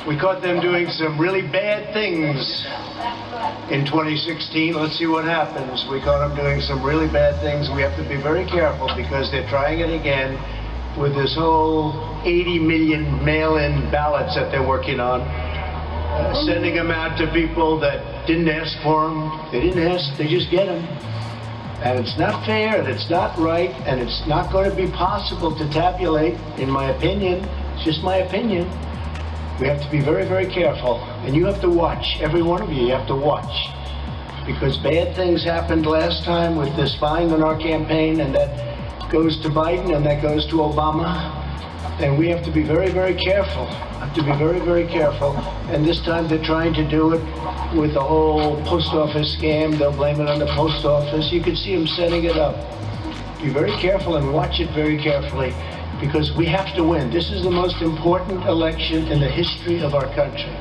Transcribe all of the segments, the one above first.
We caught them doing some really bad things in 2016. Let's see what happens. We caught them doing some really bad things. We have to be very careful because they're trying it again with this whole 80 million mail-in ballots that they're working on, sending them out to people that didn't ask for them. They didn't ask, they just get them. And it's not fair, and it's not right, and it's not going to be possible to tabulate, in my opinion. It's just my opinion. We have to be very, very careful. And you have to watch. Every one of you have to watch. Because bad things happened last time with the spying on our campaign, and that goes to Biden, and that goes to Obama. And we have to be very, very careful. Have to be very, very careful. And this time they're trying to do it with the whole post office scam. They'll blame it on the post office. You can see them setting it up. Be very careful and watch it very carefully, because we have to win. This is the most important election in the history of our country.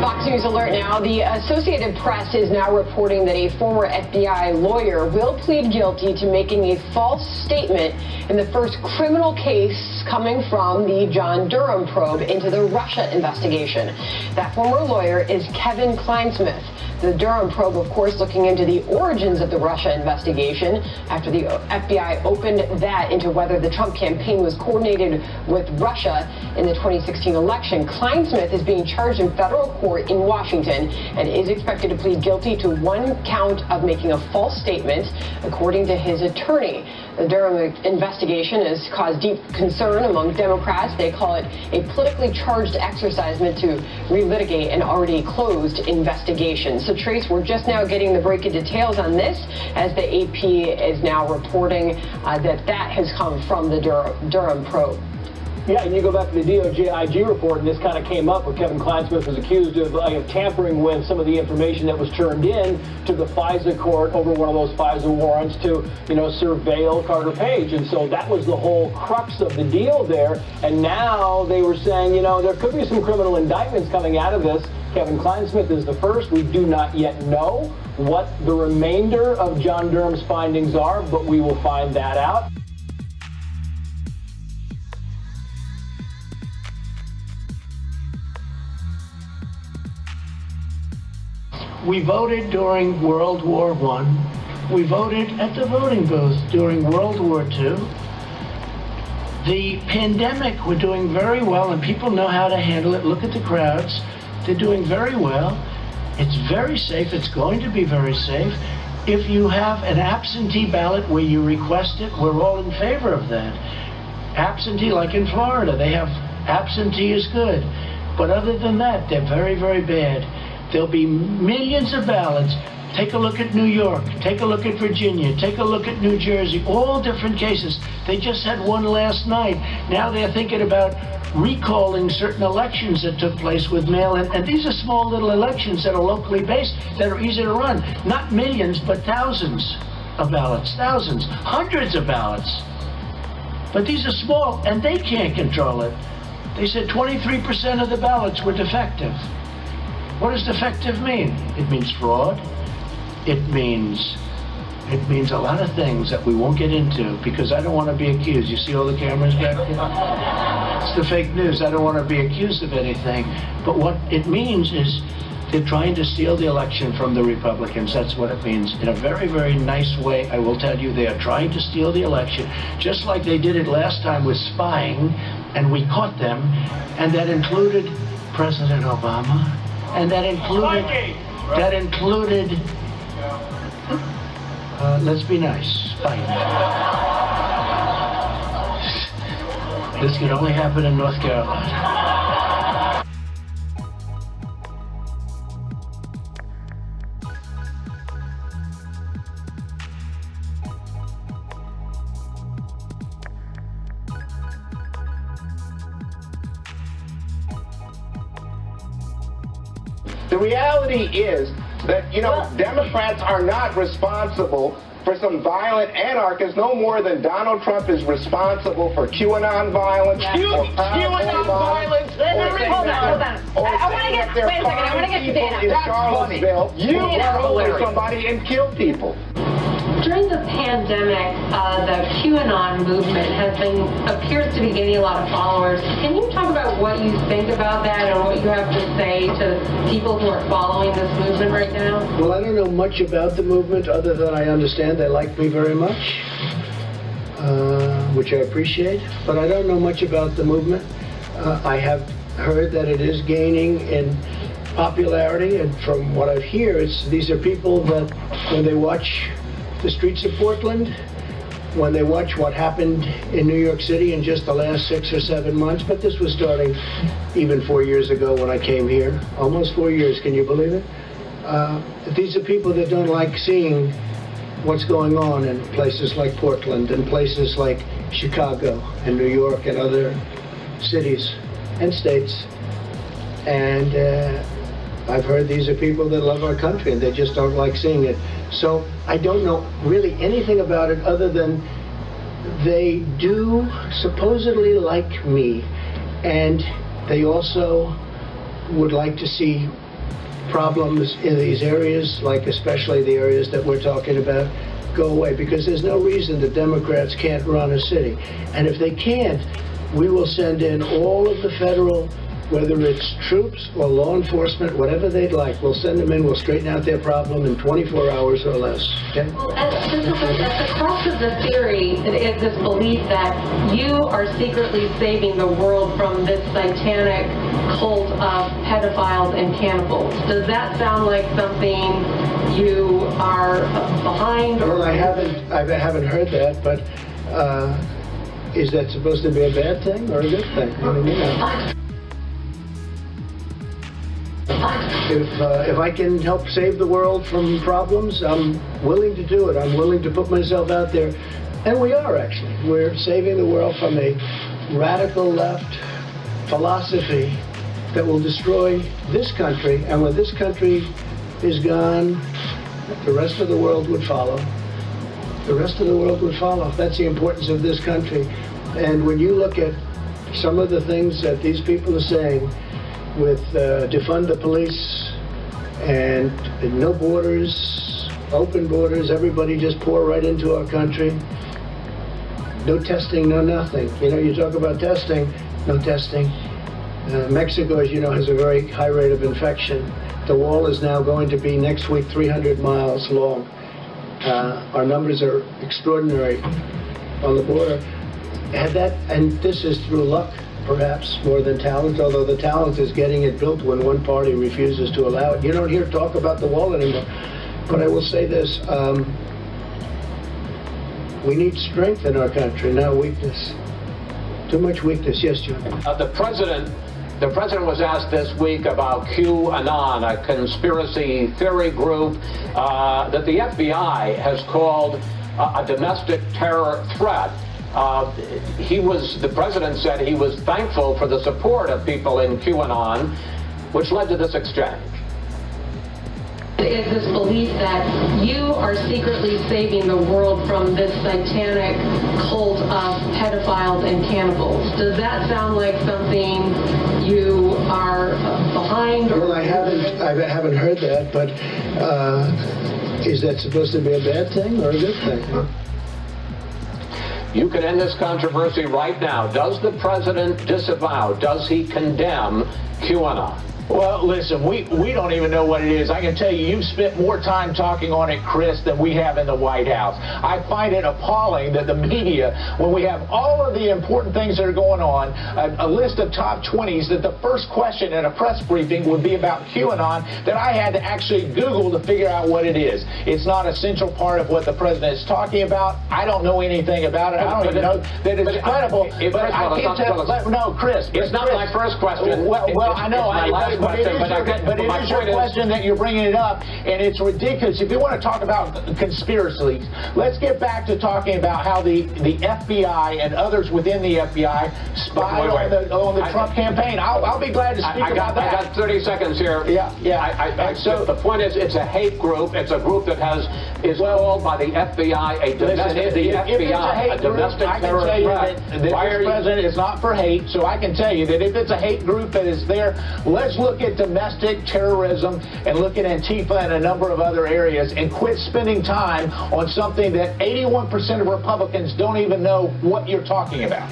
Fox News alert now. The Associated Press is now reporting that a former FBI lawyer will plead guilty to making a false statement in the first criminal case coming from the John Durham probe into the Russia investigation. That former lawyer is Kevin Kleinsmith. The Durham probe, of course, looking into the origins of the Russia investigation after the FBI opened that into whether the Trump campaign was coordinated with Russia in the 2016 election. Kleinsmith is being charged in federal court in Washington and is expected to plead guilty to one count of making a false statement, according to his attorney. The Durham investigation has caused deep concern among Democrats. They call it a politically charged exercise meant to relitigate an already closed investigation. So, Trace, we're just now getting the breaking details on this, as the AP is now reporting that has come from the Durham probe. Yeah, and you go back to the DOJ IG report, and this kind of came up where Kevin Kleinsmith was accused of tampering with some of the information that was turned in to the FISA court over one of those FISA warrants to, surveil Carter Page. And so that was the whole crux of the deal there. And now they were saying, there could be some criminal indictments coming out of this. Kevin Kleinsmith is the first. We do not yet know what the remainder of John Durham's findings are, but we will find that out. We voted during World War I. We voted at the voting booth during World War II. The pandemic, we're doing very well, and people know how to handle it. Look at the crowds. They're doing very well. It's very safe. It's going to be very safe. If you have an absentee ballot where you request it, we're all in favor of that. Absentee, like in Florida, they have absentee is good. But other than that, they're very, very bad. There'll be millions of ballots. Take a look at New York. Take a look at Virginia. Take a look at New Jersey. All different cases. They just had one last night. Now they're thinking about recalling certain elections that took place with mail-in. And these are small little elections that are locally based, that are easy to run. Not millions, but thousands of ballots. Thousands. Hundreds of ballots. But these are small, and they can't control it. They said 23% of the ballots were defective. What does defective mean? It means fraud. It means a lot of things that we won't get into, because I don't want to be accused. You see all the cameras back there? It's the fake news. I don't want to be accused of anything. But what it means is they're trying to steal the election from the Republicans. That's what it means. In a very, very nice way, I will tell you, they are trying to steal the election, just like they did it last time with spying, and we caught them, and that included President Obama. And that included, let's be nice, Biden. This can only happen in North Carolina. The reality is that, Democrats are not responsible for some violent anarchists no more than Donald Trump is responsible for QAnon violence. QAnon violence. Hold on. I want to get, wait a second, I want to get to Dana. In Charlottesville, you murder somebody and kill people. During the pandemic, the QAnon movement appears to be gaining a lot of followers. Can you talk about what you think about that and what you have to say to people who are following this movement right now? Well, I don't know much about the movement other than I understand they like me very much, which I appreciate, but I don't know much about the movement. I have heard that it is gaining in popularity, and from what I hear, these are people that when they watch the streets of Portland, when they watch what happened in New York City in just the last 6 or 7 months, but this was starting even 4 years ago when I came here, almost 4 years, can you believe it? These are people that don't like seeing what's going on in places like Portland and places like Chicago and New York and other cities and states. And I've heard these are people that love our country and they just don't like seeing it. So I don't know really anything about it other than they do supposedly like me, and they also would like to see problems in these areas, like especially the areas that we're talking about, go away, because there's no reason the Democrats can't run a city. And if they can't, we will send in all of the federal, whether it's troops or law enforcement, whatever they'd like, we'll send them in, we'll straighten out their problem in 24 hours or less. Okay? Well, at the crux of the theory is this belief that you are secretly saving the world from this satanic cult of pedophiles and cannibals. Does that sound like something you are behind? Well, I haven't heard that, but is that supposed to be a bad thing or a good thing? What do you mean? If I can help save the world from problems, I'm willing to do it. I'm willing to put myself out there. And we are, actually. We're saving the world from a radical left philosophy that will destroy this country. And when this country is gone, the rest of the world would follow. The rest of the world would follow. That's the importance of this country. And when you look at some of the things that these people are saying, with defund the police and no borders, open borders, everybody just pour right into our country. No testing, no nothing. You know, you talk about testing, no testing. Mexico, as you know, has a very high rate of infection. The wall is now going to be next week 300 miles long. Our numbers are extraordinary on the border. And this is through luck, perhaps, more than talent, although the talent is getting it built when one party refuses to allow it. You don't hear talk about the wall anymore. But I will say this, we need strength in our country, not weakness. Too much weakness. Yes, John? The president was asked this week about QAnon, a conspiracy theory group that the FBI has called a domestic terror threat. The president said he was thankful for the support of people in QAnon, which led to this exchange. Is this belief that you are secretly saving the world from this satanic cult of pedophiles and cannibals. Does that sound like something you are behind? Well, I haven't heard that, but is that supposed to be a bad thing or a good thing? You can end this controversy right now. Does the president disavow, does he condemn QAnon? Well, listen, we don't even know what it is. I can tell you, you've spent more time talking on it, Chris, than we have in the White House. I find it appalling that the media, when we have all of the important things that are going on, a list of top 20s, that the first question in a press briefing would be about QAnon, that I had to actually Google to figure out what it is. It's not a central part of what the president is talking about. I don't know anything about it. I don't even know that it's credible. But I can't tell. No, Chris. It's not my first question. Well, I know. But it is your question that you're bringing it up, and it's ridiculous. If you want to talk about conspiracies, let's get back to talking about how the FBI and others within the FBI spied on the Trump campaign. I'll be glad to speak about that. I got 30 seconds here. Yeah. So the point is, it's a hate group. It's a group that is called by the FBI a domestic terror threat. This president is not for hate, so I can tell you that if it's a hate group that is there, let's look look at domestic terrorism and look at Antifa and a number of other areas and quit spending time on something that 81% of Republicans don't even know what you're talking about.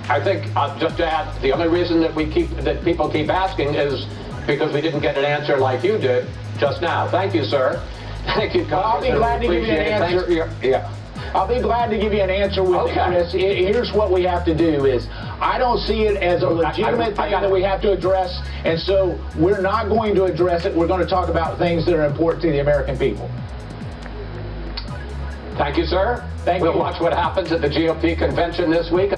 I think, just to add, the only reason that people keep asking is because we didn't get an answer like you did just now. Thank you, sir. Thank you, I'll be glad to give you an answer. I'll be glad to give you an answer with it, Chris. Here's what we have to do is, I don't see it as a legitimate thing that we have to address, and so we're not going to address it. We're going to talk about things that are important to the American people. Thank you, sir. Thank you. We'll watch what happens at the GOP convention this week.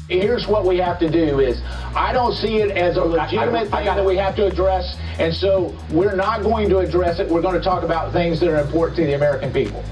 Here's what we have to do is, I don't see it as a legitimate thing that we have to address, and so we're not going to address it. We're going to talk about things that are important to the American people.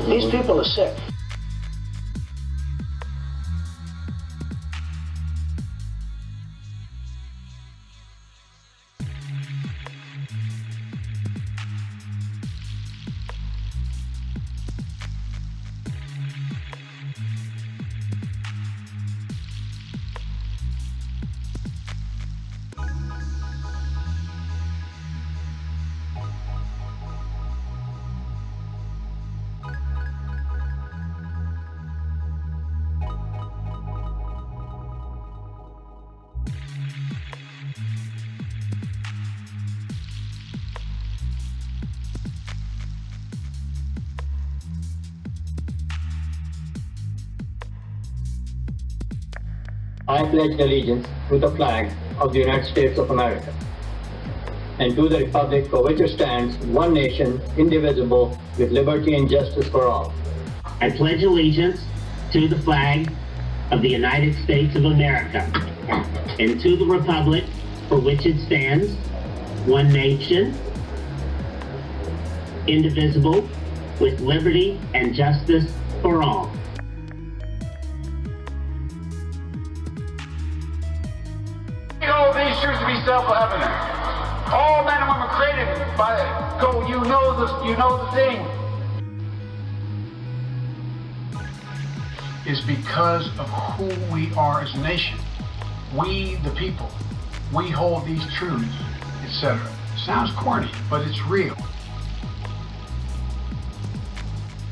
These people are sick. I pledge allegiance to the flag of the United States of America and to the republic for which it stands, one nation, indivisible, with liberty and justice for all. I pledge allegiance to the flag of the United States of America and to the republic for which it stands, one nation, indivisible, with liberty and justice for all. All these truths to be self-evident. All men and women created by go. You know the thing. Is because of who we are as a nation. We, the people, we hold these truths, etc. Sounds corny, but it's real.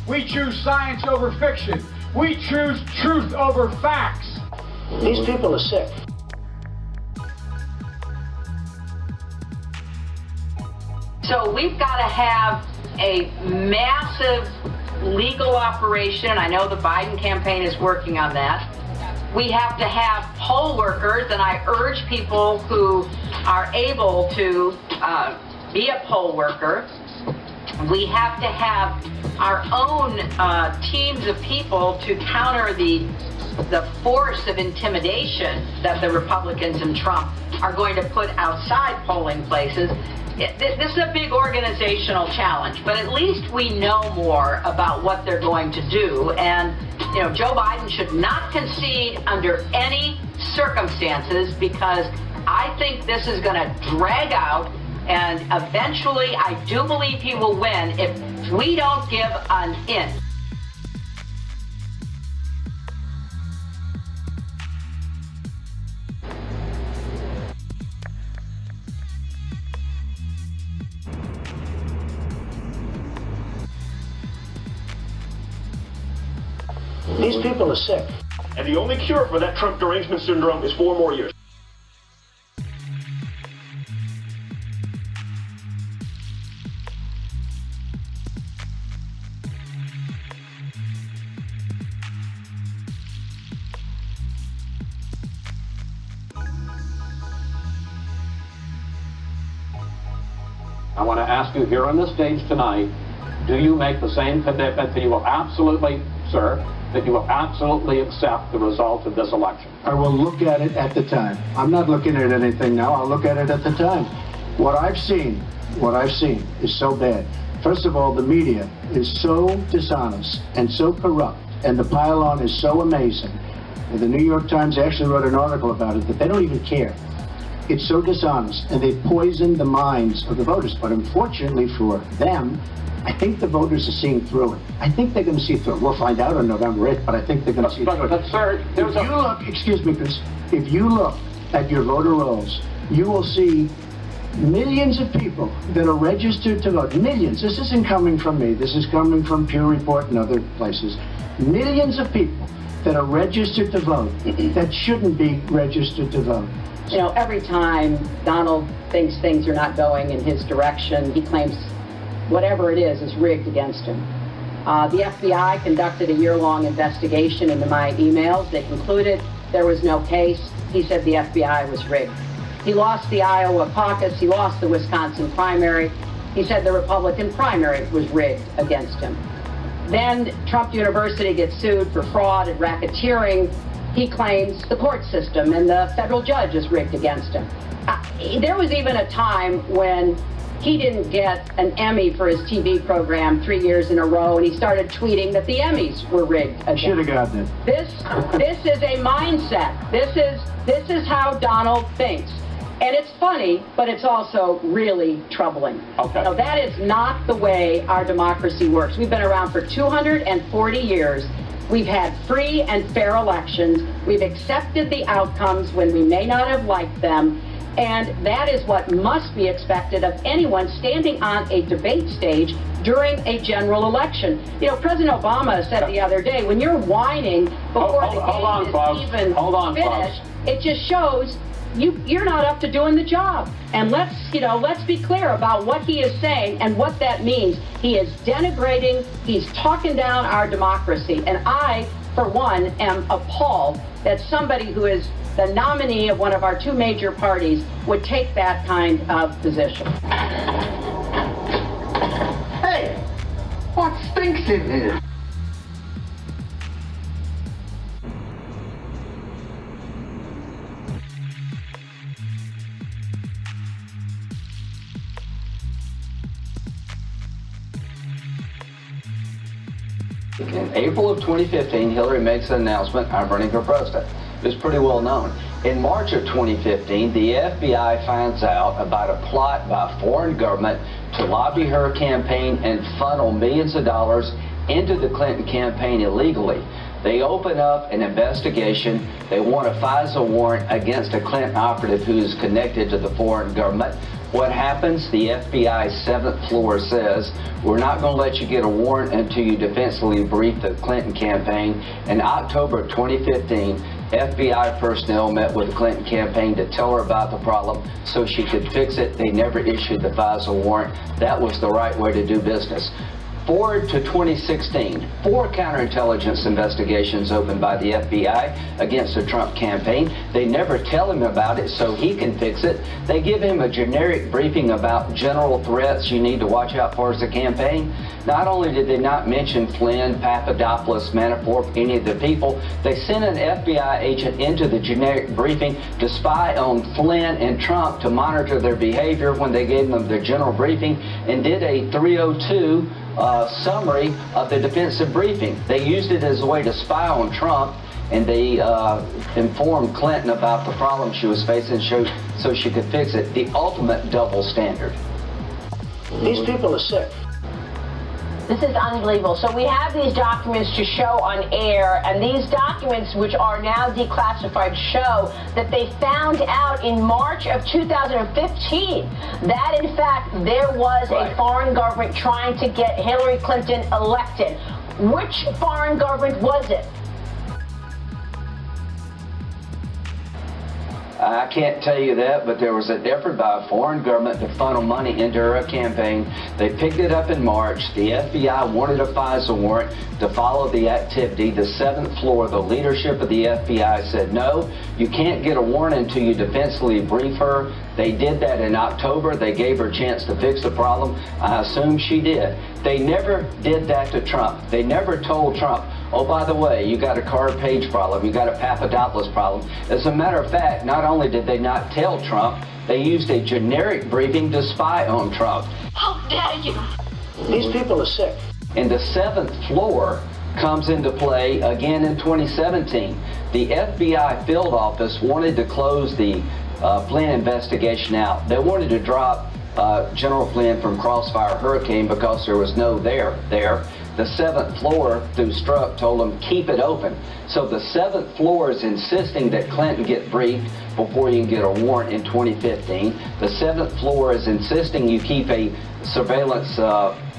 We choose science over fiction. We choose truth over facts. These people are sick. So we've got to have a massive legal operation. I know the Biden campaign is working on that. We have to have poll workers, and I urge people who are able to be a poll worker. We have to have our own teams of people to counter the force of intimidation that the Republicans and Trump are going to put outside polling places. This is a big organizational challenge, but at least we know more about what they're going to do. And, you know, Joe Biden should not concede under any circumstances, because I think this is going to drag out, and eventually I do believe he will win if we don't give an inch. These people are sick. And the only cure for that Trump derangement syndrome is 4 more years. I want to ask you here on the stage tonight, do you make the same commitment that you will absolutely, sir, that you will absolutely accept the result of this election? I will look at it at the time. I'm not looking at anything now. I'll look at it at the time. What I've seen is so bad. First of all, the media is so dishonest and so corrupt, and the pile-on is so amazing. The New York Times actually wrote an article about it, that they don't even care. It's so dishonest, and they poisoned the minds of the voters. But unfortunately for them, I think the voters are seeing through it. I think they're going to see through it. We'll find out on November 8th, but I think they're going to see through it. But sir, if you look, excuse me, Chris, if you look at your voter rolls, you will see millions of people that are registered to vote. Millions. This isn't coming from me. This is coming from Pew Report and other places. Millions of people that are registered to vote that shouldn't be registered to vote. You know, every time Donald thinks things are not going in his direction, he claims whatever it is rigged against him. The FBI conducted a year-long investigation into my emails. They concluded there was no case. He said the FBI was rigged. He lost the Iowa caucus. He lost the Wisconsin primary. He said the Republican primary was rigged against him. Then Trump University gets sued for fraud and racketeering. He claims the court system and the federal judge is rigged against him. There was even a time when he didn't get an Emmy for his TV program 3 years in a row, and he started tweeting that the Emmys were rigged against him. Should have gotten it. This is a mindset. This is how Donald thinks. And it's funny, but it's also really troubling. Okay. So that is not the way our democracy works. We've been around for 240 years. We've had free and fair elections. We've accepted the outcomes when we may not have liked them. And that is what must be expected of anyone standing on a debate stage during a general election. You know, President Obama said the other day, when you're whining before the game is even finished, it just shows you're not up to doing the job. And let's be clear about what he is saying and what that means. He is denigrating, he's talking down our democracy. And I, for one, am appalled that somebody who is the nominee of one of our two major parties would take that kind of position. Hey, what stinks in here? In April of 2015, Hillary makes an announcement, I'm running for president. It's pretty well known. In March of 2015, the FBI finds out about a plot by a foreign government to lobby her campaign and funnel millions of dollars into the Clinton campaign illegally. They open up an investigation. They want a FISA warrant against a Clinton operative who is connected to the foreign government. What happens? The FBI 7th floor says, we're not going to let you get a warrant until you defensively brief the Clinton campaign. In October of 2015, FBI personnel met with the Clinton campaign to tell her about the problem so she could fix it. They never issued the FISA warrant. That was the right way to do business. Forward to 2016, 4 counterintelligence investigations opened by the FBI against the Trump campaign. They never tell him about it so he can fix it. They give him a generic briefing about general threats you need to watch out for as a campaign. Not only did they not mention Flynn, Papadopoulos, Manafort, any of the people, they sent an FBI agent into the generic briefing to spy on Flynn and Trump to monitor their behavior when they gave them their general briefing, and did a 302 summary of the defensive briefing. They used it as a way to spy on Trump, and they informed Clinton about the problem she was facing so she could fix it. The ultimate double standard. These people are sick. This is unbelievable. So we have these documents to show on air, and these documents, which are now declassified, show that they found out in March of 2015 that, in fact, there was a foreign government trying to get Hillary Clinton elected. Which foreign government was it? I can't tell you that, but there was an effort by a foreign government to funnel money into her campaign. They picked it up in March. The FBI wanted a FISA warrant to follow the activity. The 7th floor, the leadership of the FBI said, no, you can't get a warrant until you defensively brief her. They did that in October. They gave her a chance to fix the problem. I assume she did. They never did that to Trump. They never told Trump, oh, by the way, you got a Carter Page problem, you got a Papadopoulos problem. As a matter of fact, not only did they not tell Trump, they used a generic briefing to spy on Trump. How dare you? These people are sick. And the 7th floor comes into play again in 2017. The FBI field office wanted to close the Flynn investigation out. They wanted to drop General Flynn from Crossfire Hurricane because there was no there. The 7th floor, through Strzok, told them keep it open. So the 7th floor is insisting that Clinton get briefed before you can get a warrant in 2015. The 7th floor is insisting you keep a surveillance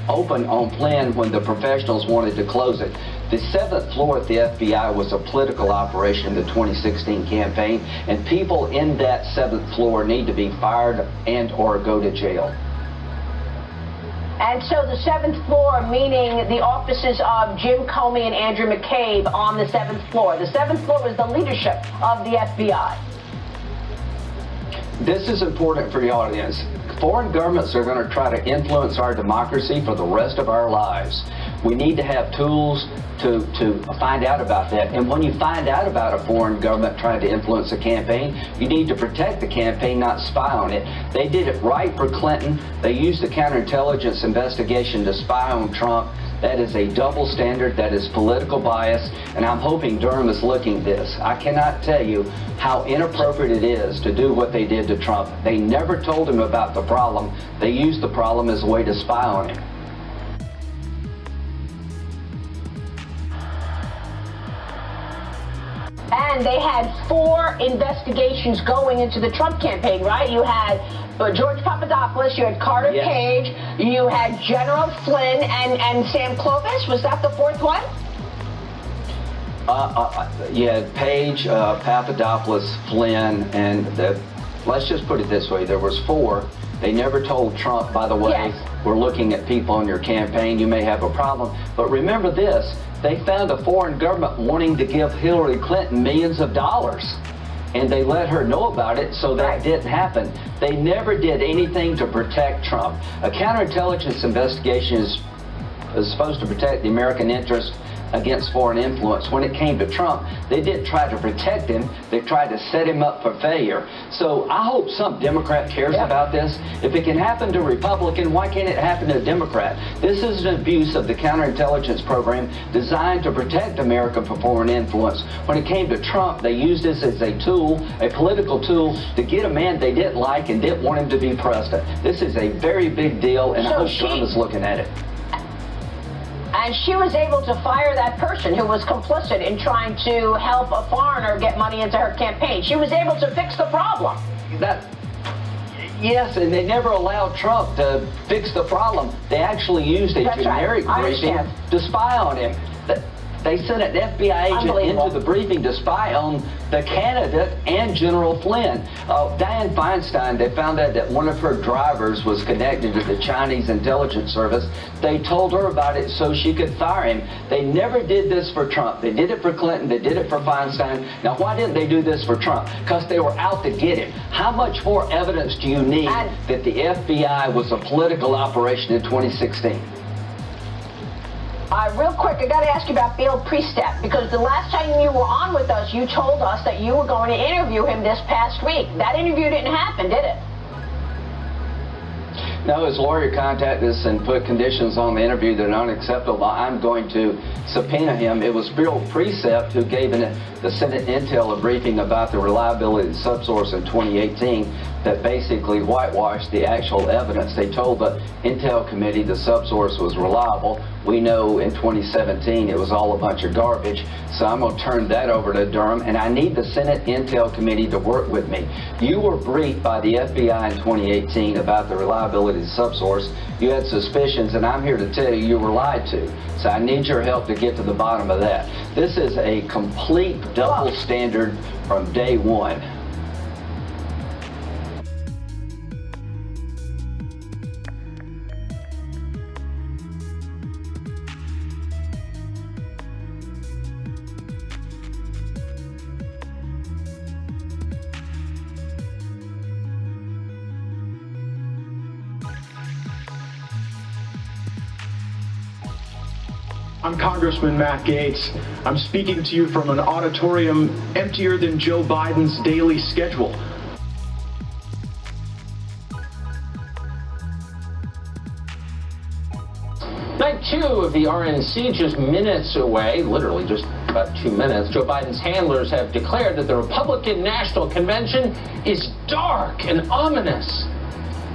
open on Flynn when the professionals wanted to close it. The 7th floor at the FBI was a political operation in the 2016 campaign, and people in that 7th floor need to be fired and or go to jail. And so the 7th floor, meaning the offices of Jim Comey and Andrew McCabe on the 7th floor. The 7th floor was the leadership of the FBI. This is important for the audience. Foreign governments are going to try to influence our democracy for the rest of our lives. We need to have tools to find out about that. And when you find out about a foreign government trying to influence a campaign, you need to protect the campaign, not spy on it. They did it right for Clinton. They used the counterintelligence investigation to spy on Trump. That is a double standard. That is political bias. And I'm hoping Durham is looking at this. I cannot tell you how inappropriate it is to do what they did to Trump. They never told him about the problem. They used the problem as a way to spy on him. And they had 4 investigations going into the Trump campaign, right? You had George Papadopoulos, you had Carter Page, you had General Flynn and Sam Clovis. Was that the 4th one? You had Page, Papadopoulos, Flynn, and let's just put it this way, there was 4. They never told Trump, by the way, we're looking at people on your campaign, you may have a problem. But remember this, they found a foreign government wanting to give Hillary Clinton millions of dollars. And they let her know about it, so that didn't happen. They never did anything to protect Trump. A counterintelligence investigation is supposed to protect the American interest against foreign influence. When it came to Trump, they didn't try to protect him, they tried to set him up for failure. So I hope some Democrat cares about this. If it can happen to a Republican, why can't it happen to a Democrat? This is an abuse of the counterintelligence program designed to protect America from foreign influence. When it came to Trump, they used this as a tool, a political tool, to get a man they didn't like and didn't want him to be president. This is a very big deal, and I hope Trump is looking at it. And she was able to fire that person who was complicit in trying to help a foreigner get money into her campaign. She was able to fix the problem. Yes, and they never allowed Trump to fix the problem. They actually used a generic briefing to spy on him. They sent an FBI agent into the briefing to spy on the candidate and General Flynn. Dianne Feinstein, they found out that one of her drivers was connected to the Chinese intelligence service. They told her about it so she could fire him. They never did this for Trump. They did it for Clinton. They did it for Feinstein. Now, why didn't they do this for Trump? Because they were out to get him. How much more evidence do you need that the FBI was a political operation in 2016? Real quick, I got to ask you about Bill Priestap, because the last time you were on with us, you told us that you were going to interview him this past week. That interview didn't happen, did it? No, his lawyer contacted us and put conditions on the interview that are unacceptable. I'm going to subpoena him. It was Bill Sept who gave the Senate Intel a briefing about the reliability of the subsource in 2018 that basically whitewashed the actual evidence. They told the Intel committee the subsource was reliable. We know in 2017 it was all a bunch of garbage. So I'm going to turn that over to Durham, and I need the Senate Intel committee to work with me. You were briefed by the FBI in 2018 about the reliability of the subsource. You had suspicions, and I'm here to tell you were lied to. So I need your help to get to the bottom of that. This is a complete double standard from day one. I'm Congressman Matt Gaetz. I'm speaking to you from an auditorium emptier than Joe Biden's daily schedule. Night 2 of the RNC just minutes away, literally just about 2 minutes. Joe Biden's handlers have declared that the Republican National Convention is dark and ominous.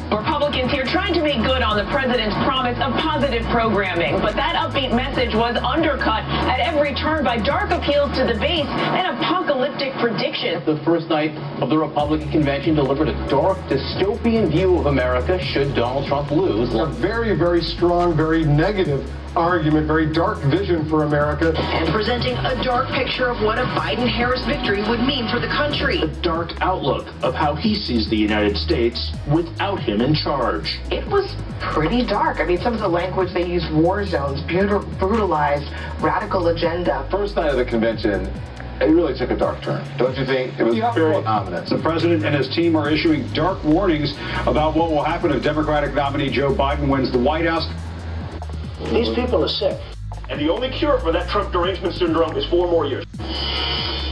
Republicans here trying to make good on the president's promise of positive programming, but that upbeat message was undercut at every turn by dark appeals to the base and apocalyptic predictions. The first night of the Republican convention delivered a dark, dystopian view of America should Donald Trump lose. A very, very strong, very negative argument, very dark vision for America. And presenting a dark picture of what a Biden-Harris victory would mean for the country. A dark outlook of how he sees the United States without him in charge. It was pretty dark. I mean, some of the language they used, war zones, brutalized, radical agenda. First night of the convention, it really took a dark turn, don't you think? It was very ominous. The president and his team are issuing dark warnings about what will happen if Democratic nominee Joe Biden wins the White House. These people are sick. And the only cure for that Trump derangement syndrome is 4 more years.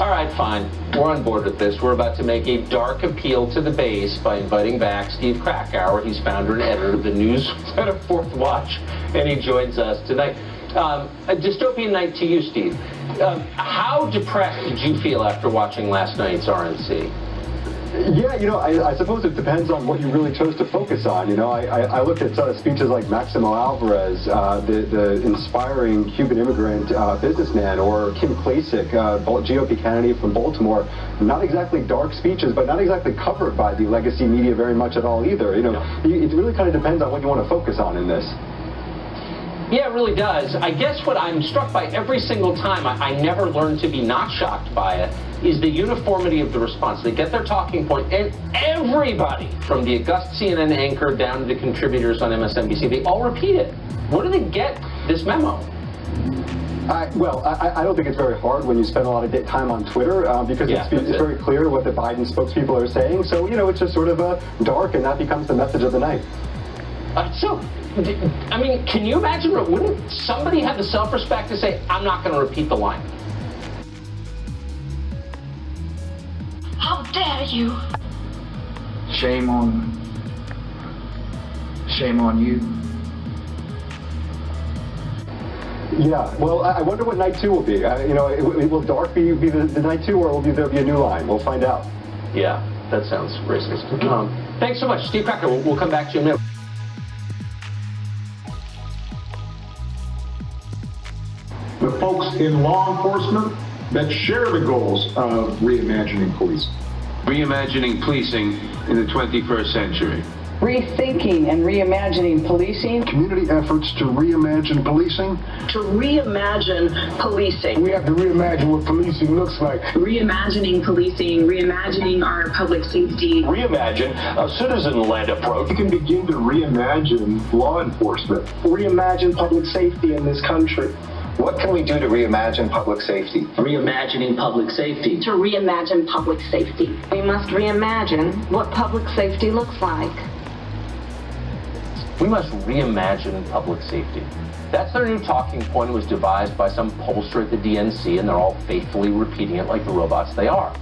All right, fine. We're on board with this. We're about to make a dark appeal to the base by inviting back Steve Krakauer. He's founder and editor of the newsletter Fourth Watch, and he joins us tonight. A dystopian night to you, Steve. How depressed did you feel after watching last night's RNC? Yeah, you know, I suppose it depends on what you really chose to focus on. You know, I looked at speeches like Maximo Alvarez, the inspiring Cuban immigrant businessman, or Kim Klacik, GOP candidate from Baltimore. Not exactly dark speeches, but not exactly covered by the legacy media very much at all either. You know, it really kind of depends on what you want to focus on in this. Yeah, it really does. I guess what I'm struck by every single time, I never learn to be not shocked by it, is the uniformity of the response. They get their talking point, and everybody, from the august CNN anchor down to the contributors on MSNBC, they all repeat it. Where do they get this memo? I don't think it's very hard when you spend a lot of time on Twitter because it's very clear what the Biden spokespeople are saying. So, you know, it's just sort of dark, and that becomes the message of the night. I mean, can you imagine, wouldn't somebody have the self-respect to say, I'm not going to repeat the line? How dare you? Shame on you. Yeah, well, I wonder what night 2 will be. Will dark be the night 2, or will there be a new line? We'll find out. Yeah, that sounds racist. Thanks so much, Steve Cracker. We'll come back to you in a minute. The folks in law enforcement that share the goals of reimagining policing. Reimagining policing in the 21st century. Rethinking and reimagining policing. Community efforts to reimagine policing. To reimagine policing. We have to reimagine what policing looks like. Reimagining policing, reimagining our public safety. Reimagine a citizen-led approach. You can begin to reimagine law enforcement. Reimagine public safety in this country. What can we do to reimagine public safety? Reimagining public safety. To reimagine public safety. We must reimagine what public safety looks like. We must reimagine public safety. That's their new talking point. It was devised by some pollster at the DNC, and they're all faithfully repeating it like the robots they are.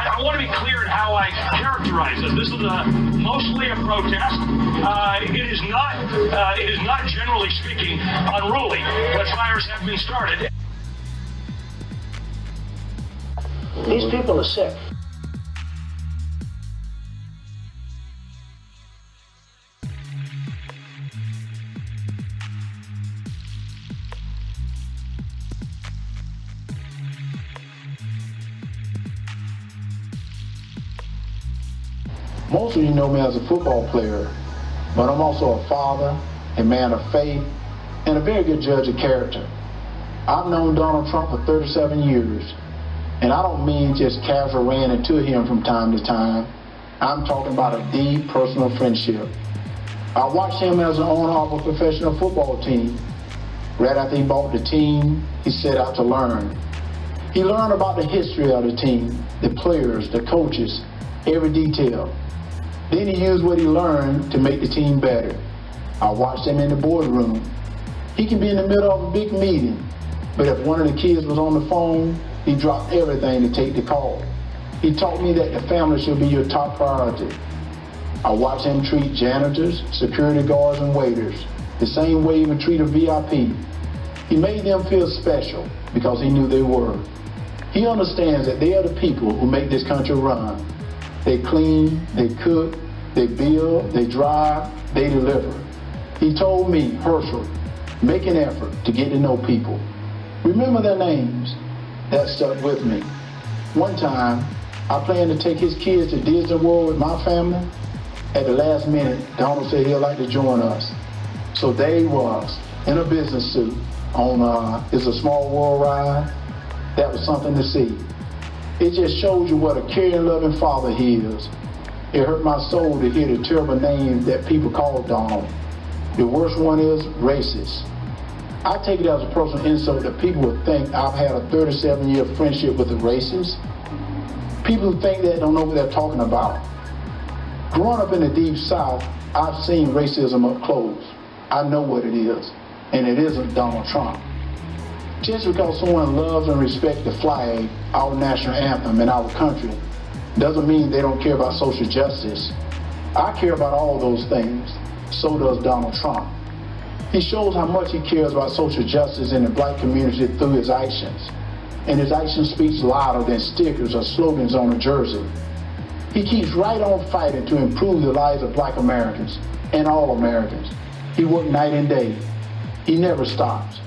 I want to be clear in how I characterize this. This is mostly a protest. It is not, generally speaking, unruly, but fires have been started. These people are sick. Most of you know me as a football player, but I'm also a father, a man of faith, and a very good judge of character. I've known Donald Trump for 37 years, and I don't mean just casual ran into him from time to time. I'm talking about a deep personal friendship. I watched him as an owner of a professional football team. Right after he bought the team, he set out to learn. He learned about the history of the team, the players, the coaches, every detail. Then he used what he learned to make the team better. I watched him in the boardroom. He can be in the middle of a big meeting, but if one of the kids was on the phone, he dropped everything to take the call. He taught me that the family should be your top priority. I watched him treat janitors, security guards, and waiters the same way he would treat a VIP. He made them feel special because he knew they were. He understands that they are the people who make this country run. They clean, they cook, they build, they drive, they deliver. He told me, Herschel, make an effort to get to know people. Remember their names. That stuck with me. One time, I planned to take his kids to Disney World with my family. At the last minute, Donald said he'd like to join us. So there he was, in a business suit, on It's a Small World ride. That was something to see. It just shows you what a caring, loving father he is. It hurt my soul to hear the terrible name that people call Donald. The worst one is racist. I take it as a personal insult that people would think I've had a 37-year friendship with a racist. People who think that don't know what they're talking about. Growing up in the Deep South, I've seen racism up close. I know what it is, and it isn't Donald Trump. Just because someone loves and respects the flag, our national anthem, and our country, doesn't mean they don't care about social justice. I care about all those things. So does Donald Trump. He shows how much he cares about social justice in the black community through his actions. And his action speaks louder than stickers or slogans on a jersey. He keeps right on fighting to improve the lives of black Americans and all Americans. He works night and day. He never stops.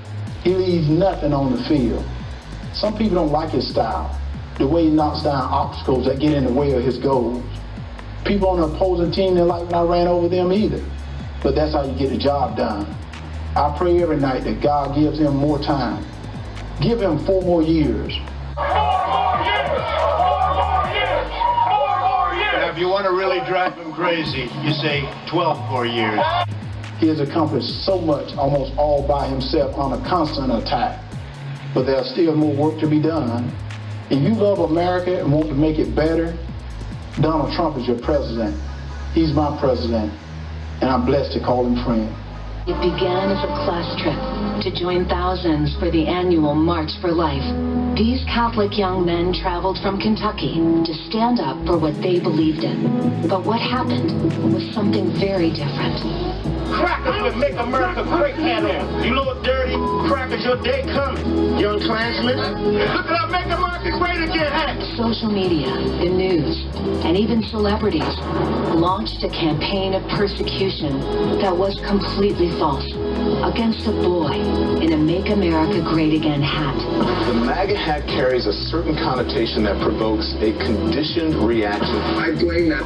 He leaves nothing on the field. Some people don't like his style, the way he knocks down obstacles that get in the way of his goals. People on the opposing team didn't like when I ran over them either, but that's how you get the job done. I pray every night that God gives him more time. Give him 4 more years. 4 more years! 4 more years! 4 more years! Now, if you want to really drive him crazy, you say 12 more years. He has accomplished so much almost all by himself on a constant attack. But there's still more work to be done. If you love America and want to make it better, Donald Trump is your president. He's my president, and I'm blessed to call him friend. It began as a class trip to join thousands for the annual March for Life. These Catholic young men traveled from Kentucky to stand up for what they believed in. But what happened was something very different. Crackers will make America great, Qanon. You little dirty crackers, your day coming. Young Klansmen, look at our Make America Great Again hat. Social media, the news, and even celebrities launched a campaign of persecution that was completely false against a boy in a Make America Great Again hat. The MAGA hat carries a certain connotation that provokes a conditioned reaction. I blame that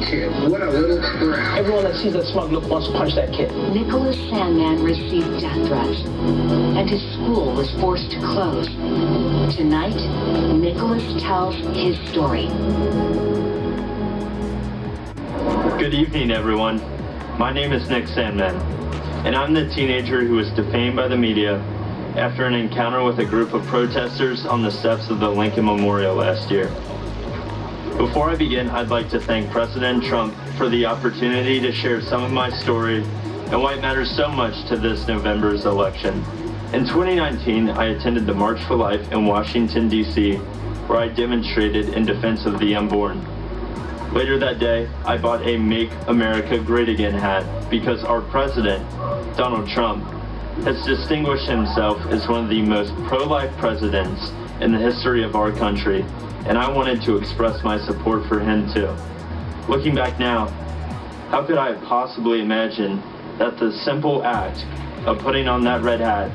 kid. What a little crap. Everyone that sees that smug look wants to punch that kid. Nicholas Sandmann received death threats, and his school was forced to close. Tonight, Nicholas tells his story. Good evening, everyone. My name is Nick Sandmann, and I'm the teenager who was defamed by the media after an encounter with a group of protesters on the steps of the Lincoln Memorial last year. Before I begin, I'd like to thank President Trump for the opportunity to share some of my story and why it matters so much to this November's election. In 2019, I attended the March for Life in Washington, D.C., where I demonstrated in defense of the unborn. Later that day, I bought a Make America Great Again hat because our president, Donald Trump, has distinguished himself as one of the most pro-life presidents in the history of our country, and I wanted to express my support for him too. Looking back now, how could I have possibly imagined that the simple act of putting on that red hat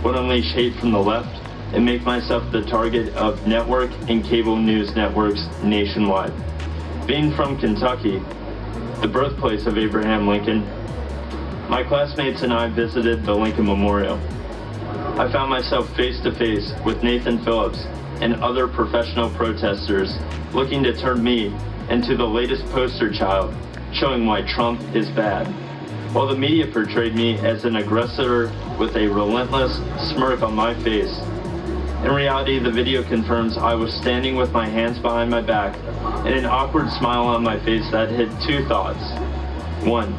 would unleash hate from the left and make myself the target of network and cable news networks nationwide? Being from Kentucky, the birthplace of Abraham Lincoln, my classmates and I visited the Lincoln Memorial. I found myself face to face with Nathan Phillips and other professional protesters looking to turn me into the latest poster child showing why Trump is bad, while the media portrayed me as an aggressor with a relentless smirk on my face. In reality, the video confirms I was standing with my hands behind my back and an awkward smile on my face that hid 2 thoughts. 1,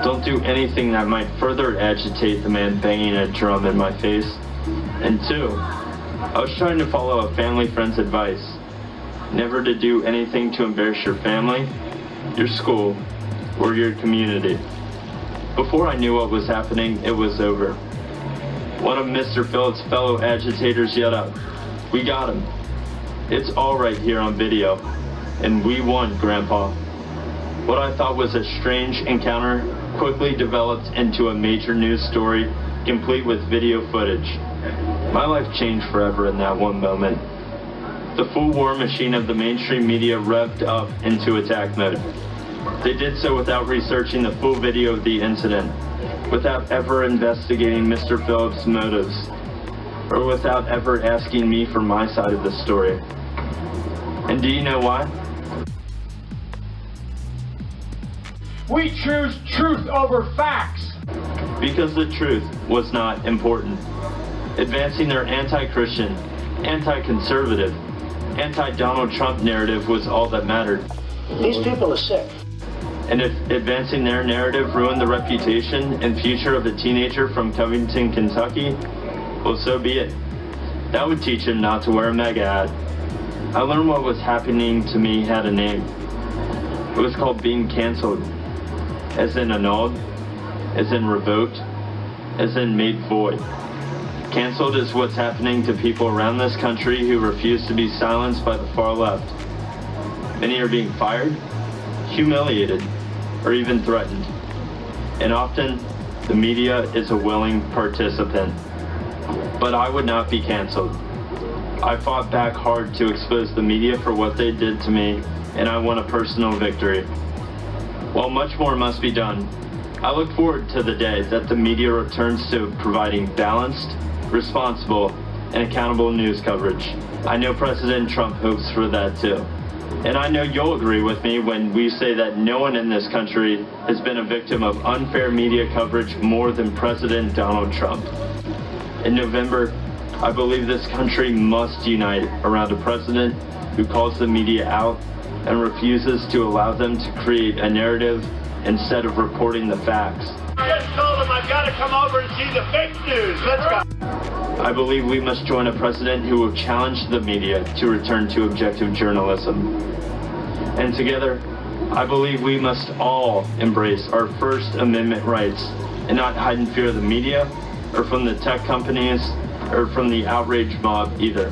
don't do anything that might further agitate the man banging a drum in my face. And 2, I was trying to follow a family friend's advice, never to do anything to embarrass your family, your school, or your community. Before I knew what was happening, it was over. One of Mr. Phillips' fellow agitators yelled out, "We got him. It's all right here on video. And we won, Grandpa." What I thought was a strange encounter quickly developed into a major news story, complete with video footage. My life changed forever in that one moment. The full war machine of the mainstream media revved up into attack mode. They did so without researching the full video of the incident, without ever investigating Mr. Phillips' motives, or without ever asking me for my side of the story. And do you know why? We choose truth over facts. Because the truth was not important. Advancing their anti-Christian, anti-conservative, anti-Donald Trump narrative was all that mattered. These people are sick. And if advancing their narrative ruined the reputation and future of a teenager from Covington, Kentucky, well, so be it. That would teach him not to wear a MAGA hat. I learned what was happening to me had a name. It was called being canceled, as in annulled, as in revoked, as in made void. Canceled is what's happening to people around this country who refuse to be silenced by the far left. Many are being fired, humiliated, or even threatened. And often, the media is a willing participant. But I would not be canceled. I fought back hard to expose the media for what they did to me, and I won a personal victory. While much more must be done, I look forward to the day that the media returns to providing balanced, responsible, and accountable news coverage. I know President Trump hopes for that too. And I know you'll agree with me when we say that no one in this country has been a victim of unfair media coverage more than President Donald Trump. In November, I believe this country must unite around a president who calls the media out and refuses to allow them to create a narrative instead of reporting the facts. I just told him I've got to come over and see the fake news. Let's go. I believe we must join a president who will challenge the media to return to objective journalism. And together, I believe we must all embrace our First Amendment rights and not hide in fear of the media or from the tech companies or from the outrage mob either.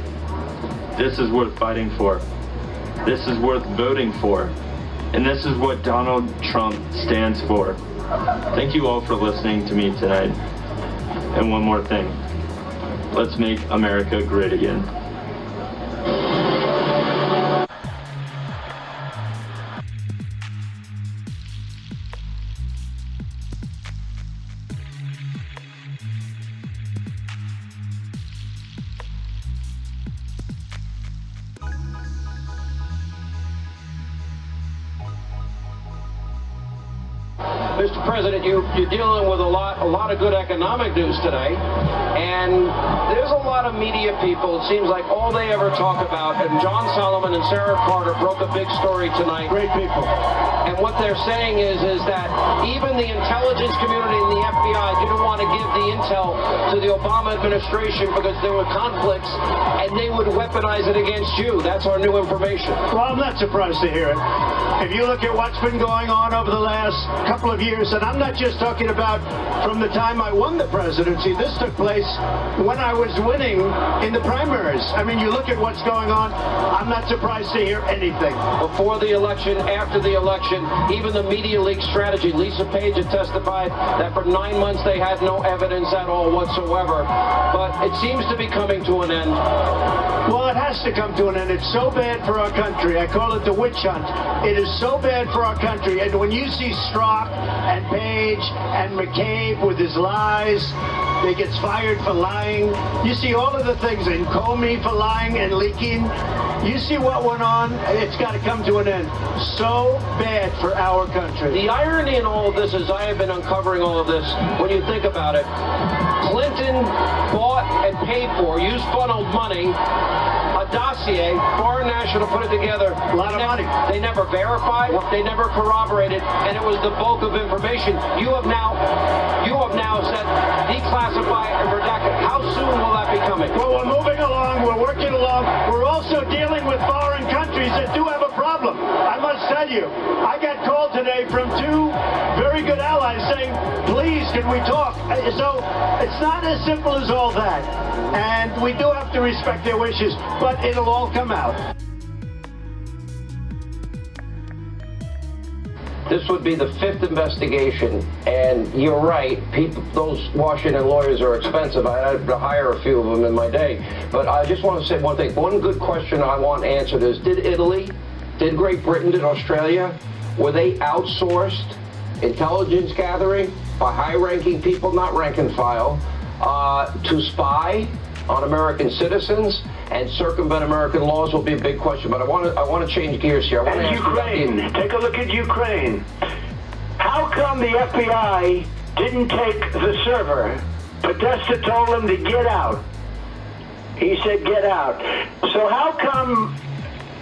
This is worth fighting for. This is worth voting for. And this is what Donald Trump stands for. Thank you all for listening to me tonight. And one more thing. Let's make America great again. Mr. President, you're dealing with a lot of good economic news today, and there's a lot of media people, it seems like all they ever talk about, and John Solomon and Sarah Carter broke a big story tonight. Great people. And what they're saying is that even the intelligence community and the FBI didn't want to give the intel to the Obama administration because there were conflicts, and they would weaponize it against you. That's our new information. Well, I'm not surprised to hear it. If you look at what's been going on over the last couple of years, and I'm not just talking about from the time I won the presidency, this took place when I was winning in the primaries. I mean, you look at what's going on, I'm not surprised to hear anything. Before the election, after the election, even the media leak strategy, Lisa Page had testified that for 9 months they had no evidence at all whatsoever. But it seems to be coming to an end. Well, it has to come to an end. It's so bad for our country. I call it the witch hunt. It is so bad for our country. And when you see Strzok and Page and McCabe with his lies, they gets fired for lying. You see all of the things, and Comey for lying and leaking. You see what went on. It's got to come to an end. So bad for our country. The irony in all of this is I have been uncovering all of this. When you think about it, Clinton bought and paid for, used funneled money, a dossier, Foreign National put it together. A lot of money. They never verified, they never corroborated, and it was the bulk of information. You have now said declassify and redact it. How soon will that be coming? Well, we're moving along, we're working along. We're also dealing with foreign countries that do have a problem. I must tell you, I got called today from 2 very good allies saying, please, can we talk? So it's not as simple as all that. And we do have to respect their wishes, but it'll all come out. This would be the 5th investigation, and you're right, those Washington lawyers are expensive. I had to hire a few of them in my day. But I just want to say one thing. One good question I want answered is, did Italy, did Great Britain, did Australia, were they outsourced intelligence gathering by high-ranking people, not rank and file, to spy on American citizens and circumvent American laws? Will be a big question. But I want to change gears here. I want to ask Ukraine. Take a look at Ukraine. How come the FBI didn't take the server? Podesta told him to get out. He said get out. So how come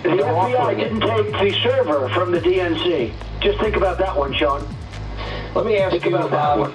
the FBI didn't take the server from the DNC? Just think about that one, Sean. Let me ask you about that one.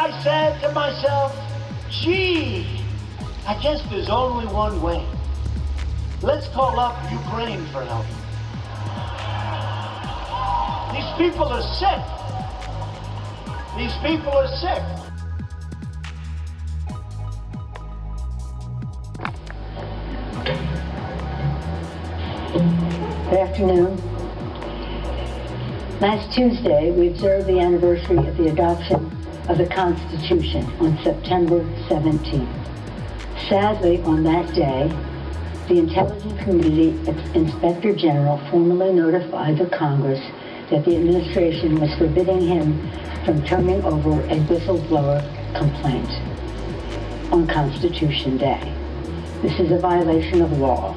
I said to myself, gee, I guess there's only one way. Let's call up Ukraine for help. These people are sick. These people are sick. Good afternoon. Last Tuesday, we observed the anniversary of the adoption of the Constitution on September 17th. Sadly, on that day, the Intelligence Community Inspector General formally notified the Congress that the administration was forbidding him from turning over a whistleblower complaint on Constitution Day. This is a violation of law.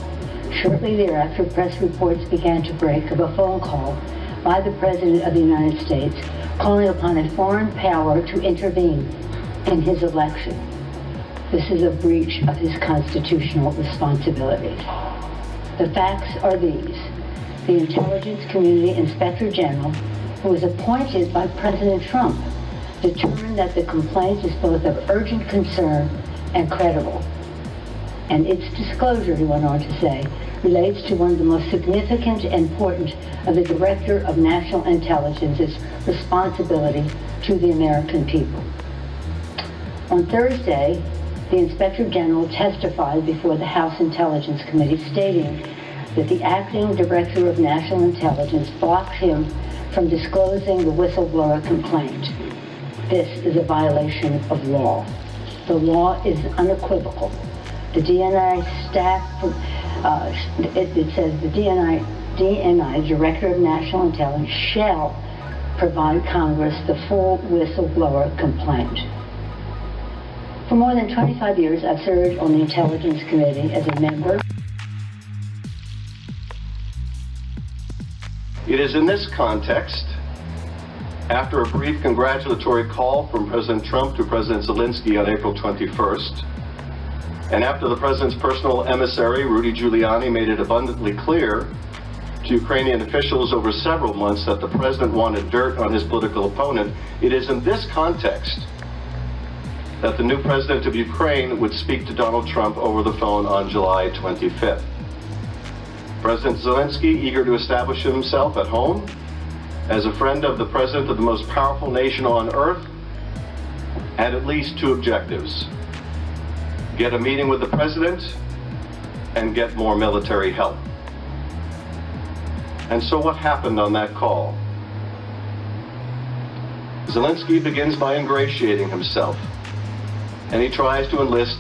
Shortly thereafter, press reports began to break of a phone call by the President of the United States calling upon a foreign power to intervene in his election. This is a breach of his constitutional responsibilities. The facts are these. The Intelligence Community Inspector General, who was appointed by President Trump, determined that the complaint is both of urgent concern and credible. And its disclosure, he went on to say, relates to one of the most significant and important of the Director of National Intelligence's responsibility to the American people. On Thursday, the Inspector General testified before the House Intelligence Committee stating that the acting Director of National Intelligence blocked him from disclosing the whistleblower complaint. This is a violation of law. The law is unequivocal. The DNI staff, it says the DNI, Director of National Intelligence, shall provide Congress the full whistleblower complaint. For more than 25 years, I've served on the Intelligence Committee as a member. It is in this context, after a brief congratulatory call from President Trump to President Zelensky on April 21st, and after the President's personal emissary, Rudy Giuliani, made it abundantly clear to Ukrainian officials over several months that the President wanted dirt on his political opponent, it is in this context that the new President of Ukraine would speak to Donald Trump over the phone on July 25th. President Zelensky, eager to establish himself at home as a friend of the President of the most powerful nation on earth, had at least two objectives: get a meeting with the President and get more military help. And so what happened on that call? Zelensky begins by ingratiating himself, and he tries to enlist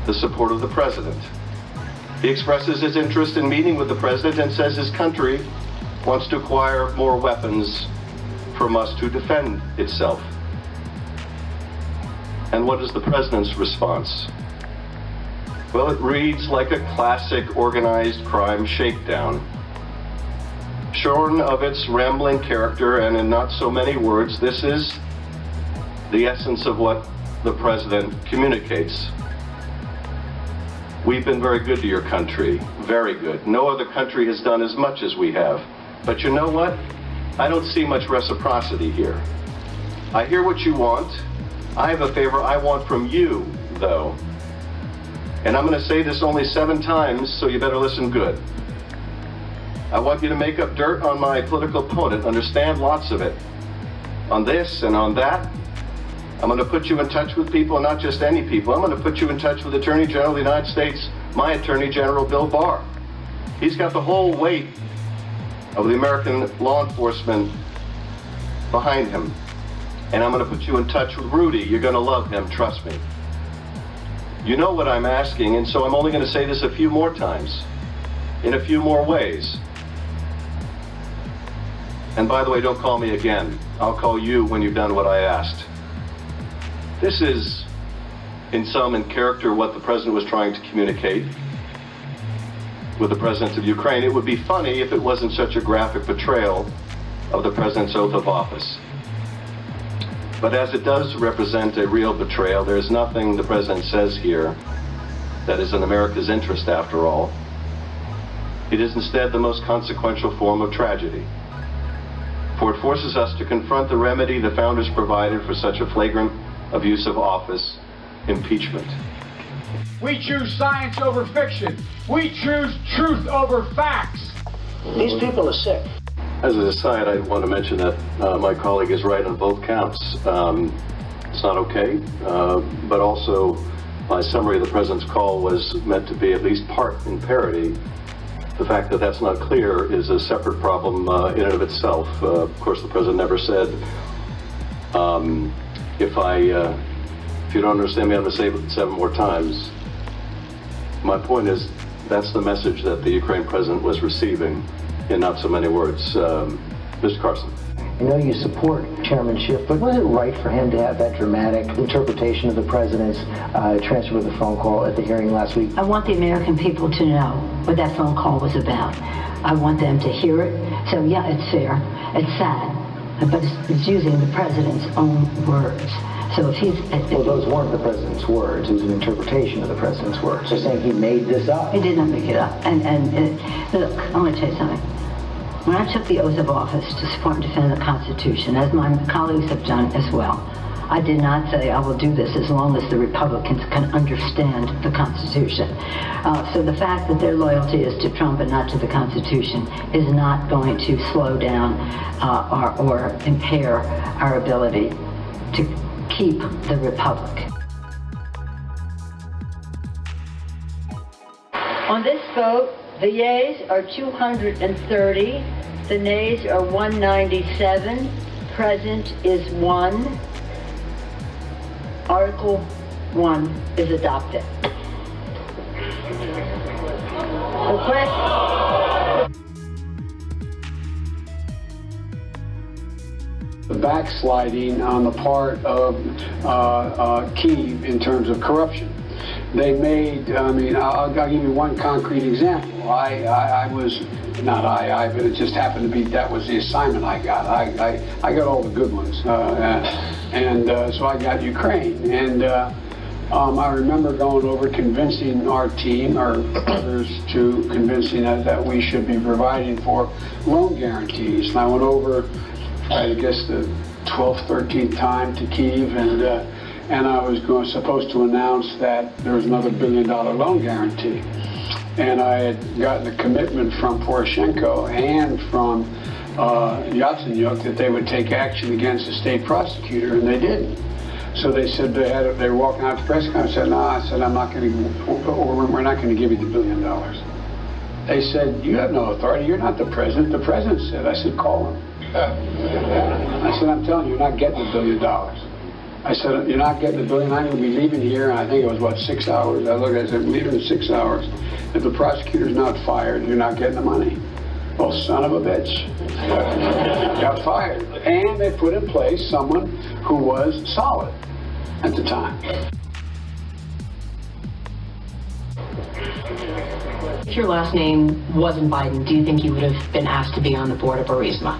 the support of the President. He expresses his interest in meeting with the President and says his country wants to acquire more weapons from us to defend itself. And what is the President's response? Well, it reads like a classic organized crime shakedown. Shorn of its rambling character and in not so many words, this is the essence of what the President communicates. We've been very good to your country, very good. No other country has done as much as we have. But you know what? I don't see much reciprocity here. I hear what you want. I have a favor I want from you, though. And I'm going to say this only 7 times, so you better listen good. I want you to make up dirt on my political opponent, understand lots of it. On this and on that. I'm going to put you in touch with people, not just any people. I'm going to put you in touch with Attorney General of the United States, my Attorney General, Bill Barr. He's got the whole weight of the American law enforcement behind him. And I'm going to put you in touch with Rudy. You're going to love him, trust me. You know what I'm asking, and so I'm only going to say this a few more times, in a few more ways. And by the way, don't call me again. I'll call you when you've done what I asked. This is, in sum and character, what the President was trying to communicate with the President of Ukraine. It would be funny if it wasn't such a graphic portrayal of the President's oath of office. But as it does represent a real betrayal, there's nothing the President says here that is in America's interest, after all. It is instead the most consequential form of tragedy. For it forces us to confront the remedy the founders provided for such a flagrant of use of office, impeachment. We choose science over fiction. We choose truth over facts. These people are sick. As an aside, I want to mention that my colleague is right on both counts. It's not okay, but also my summary of the President's call was meant to be at least part in parody. The fact that that's not clear is a separate problem in and of itself. Of course, the President never said, if you don't understand me, I'm going to say it 7 more times. My point is, that's the message that the Ukraine President was receiving in not so many words. Mr. Carson. I know you support Chairman Schiff, but was it right for him to have that dramatic interpretation of the President's transfer of the phone call at the hearing last week? I want the American people to know what that phone call was about. I want them to hear it. So yeah, it's fair. It's sad, but it's using the President's own words. So if he's... Well, those weren't the President's words. It was an interpretation of the President's words. They're saying he made this up. He did not make it up. Look, I'm going to tell you something. When I took the oath of office to support and defend the Constitution, as my colleagues have done as well, I did not say I will do this as long as the Republicans can understand the Constitution. So the fact that their loyalty is to Trump and not to the Constitution is not going to slow down or impair our ability to keep the Republic. On this vote, the yeas are 230, the nays are 197, present is 1. Article 1 is adopted. The question. The backsliding on the part of Kyiv in terms of corruption. They made, I'll give you one concrete example. But it just happened to be that was the assignment I got. I got all the good ones. So I got Ukraine. And I remember going over convincing our team, or others, to convincing us that we should be providing for loan guarantees. And I went over, I guess, the 12th, 13th time to Kyiv, and I was supposed to announce that there was another $1 billion loan guarantee. And I had gotten a commitment from Poroshenko and from Yatsenyuk that they would take action against the state prosecutor, and they didn't. So they said they were walking out to the press conference. I said, no, I'm not going to, we're not going to give you the $1 billion. They said, you have no authority. You're not the president. The president said. I said, call him. I said, I'm telling you, you're not getting the $1 billion. I said, you're not getting the $1 billion. I'm going to be leaving here. And I think it was, 6 hours. I looked, I said, I'm leaving in 6 hours. If the prosecutor's not fired, you're not getting the money. Well, son of a bitch. Got fired. And they put in place someone who was solid at the time. If your last name wasn't Biden, do you think you would have been asked to be on the board of Burisma?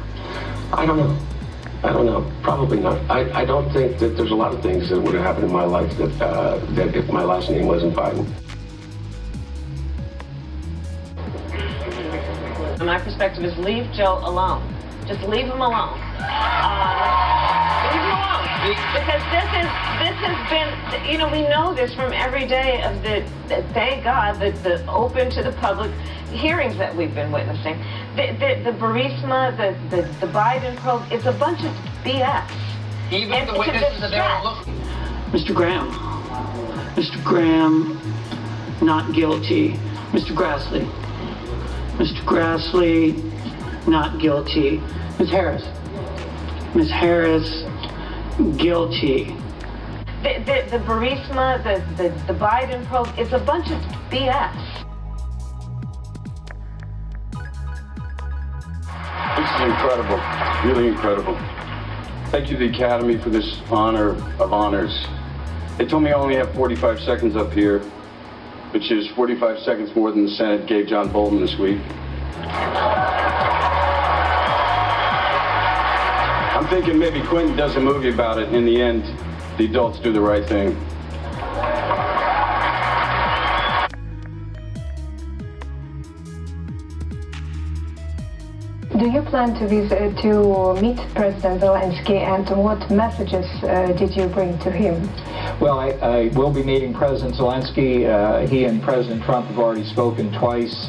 I don't know. Probably not. I don't think that there's a lot of things that would have happened in my life that if my last name wasn't Biden. My perspective is leave Joe alone. Just leave him alone. Leave him alone. Because this has been, we know this from every day of thank God, the open to the public hearings that we've been witnessing. The Burisma, the Biden probe, it's a bunch of BS. Even the witnesses that they were looking. Mr. Graham, not guilty. Mr. Grassley, not guilty. Ms. Harris, guilty. The Burisma, the Biden probe, it's a bunch of BS. This is incredible, really incredible. Thank you to the Academy for this honor of honors. They told me I only have 45 seconds up here, which is 45 seconds more than the Senate gave John Bolton this week. I'm thinking maybe Quentin does a movie about it. In the end, the adults do the right thing. Do you plan to visit to meet President Zelensky, and what messages did you bring to him? Well, I will be meeting President Zelensky. He and President Trump have already spoken twice.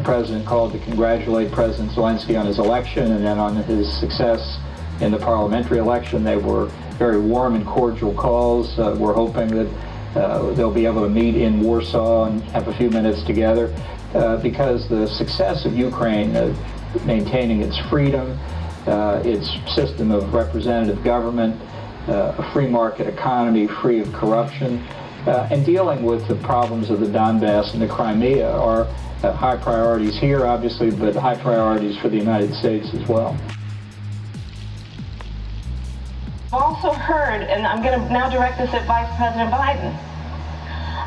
President called to congratulate President Zelensky on his election and then on his success in the parliamentary election. They were very warm and cordial calls. We're hoping that they'll be able to meet in Warsaw and have a few minutes together because the success of Ukraine, maintaining its freedom, its system of representative government, a free market economy free of corruption, and dealing with the problems of the Donbass and the Crimea are high priorities here, obviously, but high priorities for the United States as well. I've also heard, and I'm going to now direct this at Vice President Biden,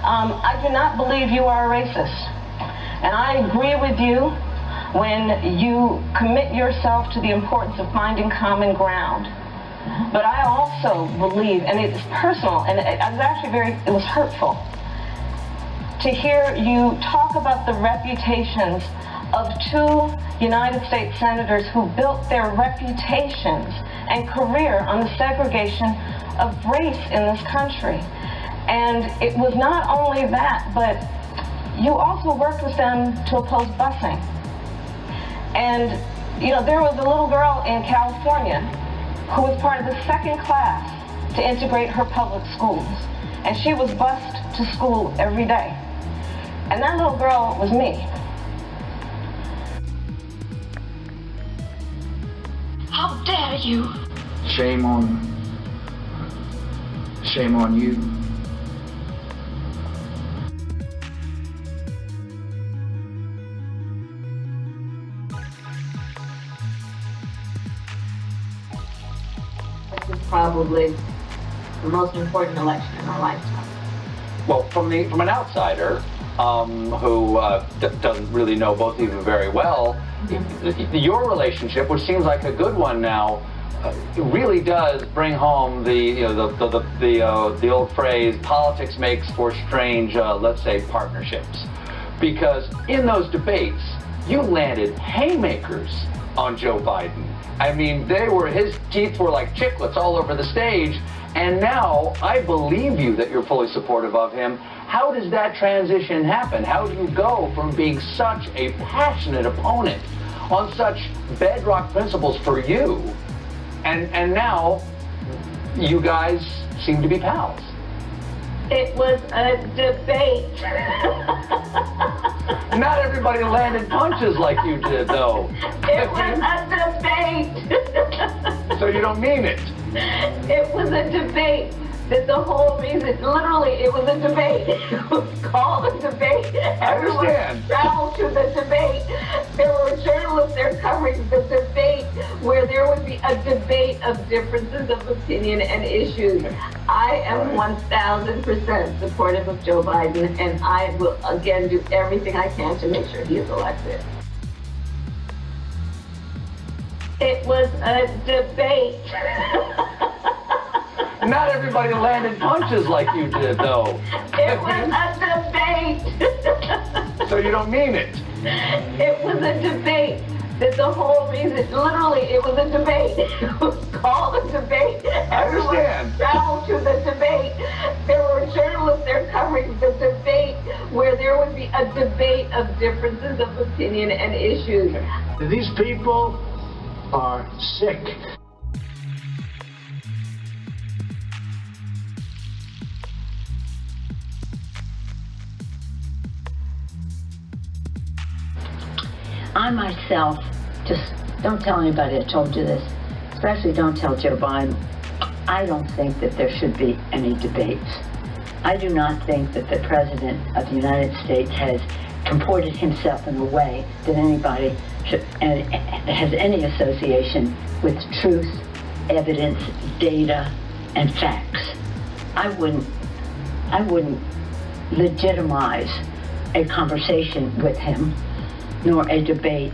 I do not believe you are a racist. And I agree with you when you commit yourself to the importance of finding common ground. But I also believe, and it's personal, and it was hurtful to hear you talk about the reputations of two United States senators who built their reputations and career on the segregation of race in this country. And it was not only that, but you also worked with them to oppose busing. And, you know, there was a little girl in California who was part of the second class to integrate her public schools. And she was bused to school every day. And that little girl was me. How dare you? Shame on you. This is probably the most important election in our lifetime. Well, from an outsider who doesn't really know both of you very well, your relationship, which seems like a good one now, really does bring home the old phrase, politics makes for strange, let's say, partnerships. Because in those debates, you landed haymakers on Joe Biden. I mean, his teeth were like chiclets all over the stage, and now I believe you that you're fully supportive of him. How does that transition happen? How do you go from being such a passionate opponent on such bedrock principles for you, and now you guys seem to be pals? It was a debate. Not everybody landed punches like you did, though. It was a debate. So you don't mean it? It was a debate. That the whole reason, literally, it was a debate. It was called a debate. Everyone traveled to the debate. There were journalists there covering the debate where there would be a debate of differences of opinion and issues. I am 1,000% supportive of Joe Biden, and I will, again, do everything I can to make sure he is elected. It was a debate. Not everybody landed punches like you did, though. It was a debate. So you don't mean it? It was a debate. That the whole reason, literally, it was a debate. It was called a debate. Everyone traveled to the debate. There were journalists there covering the debate where there would be a debate of differences of opinion and issues. These people are sick. I myself, just don't tell anybody I told you this, especially don't tell Joe Biden, I don't think that there should be any debates. I do not think that the President of the United States has comported himself in a way that anybody should, and has any association with truth, evidence, data, and facts. I wouldn't legitimize a conversation with him, nor a debate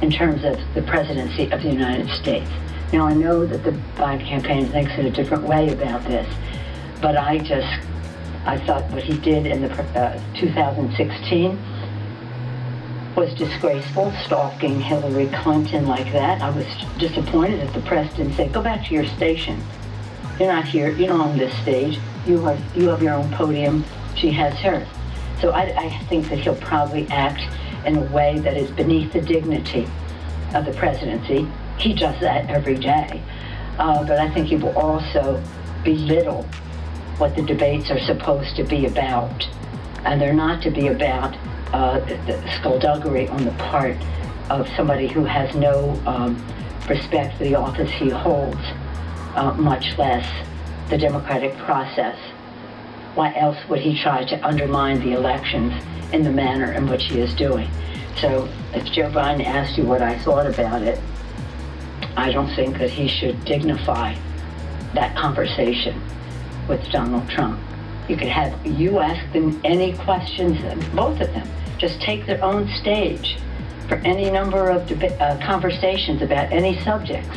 in terms of the presidency of the United States. Now, I know that the Biden campaign thinks in a different way about this, but I thought what he did in the 2016 was disgraceful, stalking Hillary Clinton like that. I was disappointed that the press didn't say, go back to your station. You're not here, you're not on this stage. You have your own podium, she has hers. So I think that he'll probably act in a way that is beneath the dignity of the presidency. He does that every day. But I think he will also belittle what the debates are supposed to be about. And they're not to be about the skullduggery on the part of somebody who has no respect for the office he holds, much less the democratic process. Why else would he try to undermine the elections in the manner in which he is doing? So if Joe Biden asked you what I thought about it, I don't think that he should dignify that conversation with Donald Trump. You ask them any questions, both of them. Just take their own stage for any number of conversations about any subjects.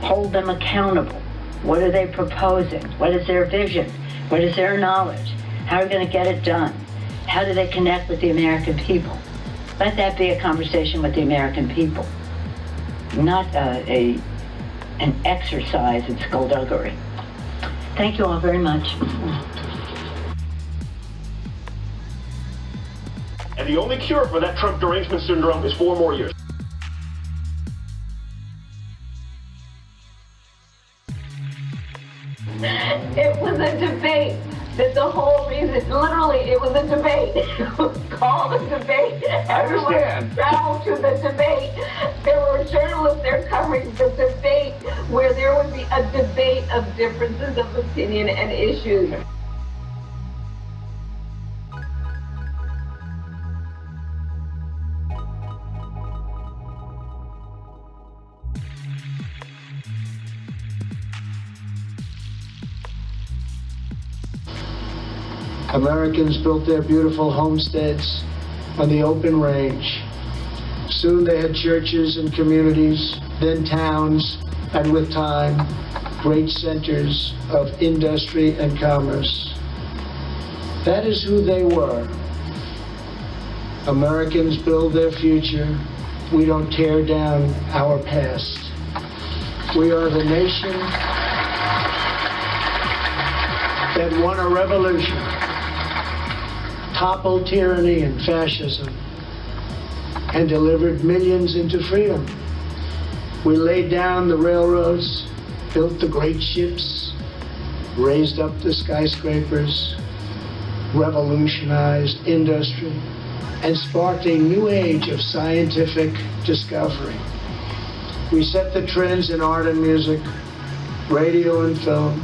Hold them accountable. What are they proposing? What is their vision? What is their knowledge? How are they going to get it done? How do they connect with the American people? Let that be a conversation with the American people, not an exercise in skullduggery. Thank you all very much. And the only cure for that Trump derangement syndrome is 4 more years. It was a debate. That the whole reason, literally, it was a debate. It was called a debate. Everyone traveled to the debate. There were journalists there covering the debate, where there would be a debate of differences of opinion and issues. Americans built their beautiful homesteads on the open range. Soon they had churches and communities, then towns, and with time, great centers of industry and commerce. That is who they were. Americans build their future. We don't tear down our past. We are the nation that won a revolution, toppled tyranny and fascism, and delivered millions into freedom. We laid down the railroads, built the great ships, raised up the skyscrapers, revolutionized industry, and sparked a new age of scientific discovery. We set the trends in art and music, radio and film,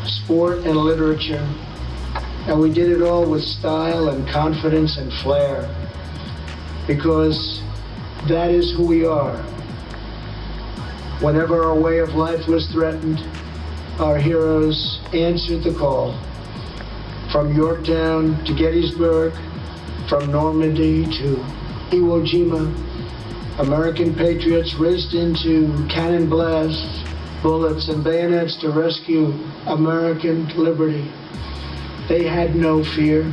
sport and literature, and we did it all with style and confidence and flair, because that is who we are. Whenever our way of life was threatened, our heroes answered the call. From Yorktown to Gettysburg, from Normandy to Iwo Jima, American patriots raced into cannon blasts, bullets, and bayonets to rescue American liberty. They had no fear,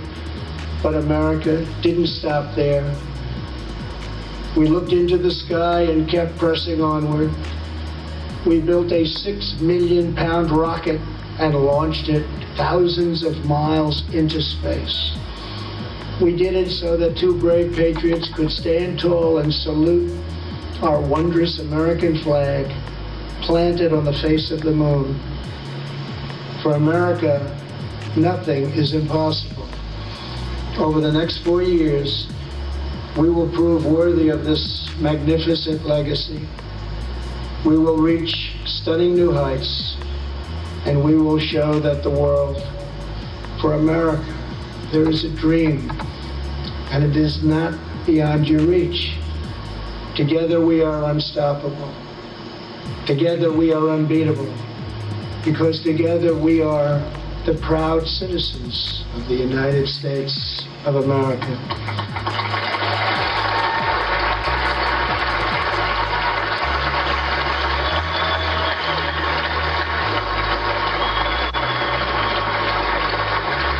but America didn't stop there. We looked into the sky and kept pressing onward. We built a 6 million pound rocket and launched it thousands of miles into space. We did it so that 2 brave patriots could stand tall and salute our wondrous American flag planted on the face of the moon. For America, nothing is impossible. Over the next 4 years, we will prove worthy of this magnificent legacy. We will reach stunning new heights, and we will show that the world, for America, there is a dream, and it is not beyond your reach. Together we are unstoppable. Together we are unbeatable, because together we are the proud citizens of the United States of America.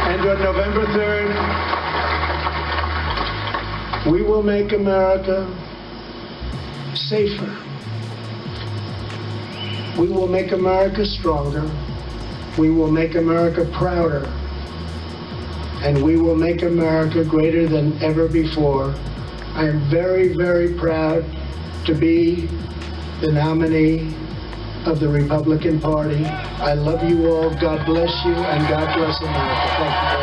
And on November 3rd, We will make America safer. We will make America stronger. We will make America prouder. And we will make America greater than ever before. I am very, very proud to be the nominee of the Republican Party. I love you all. God bless you, and God bless America. Thank you.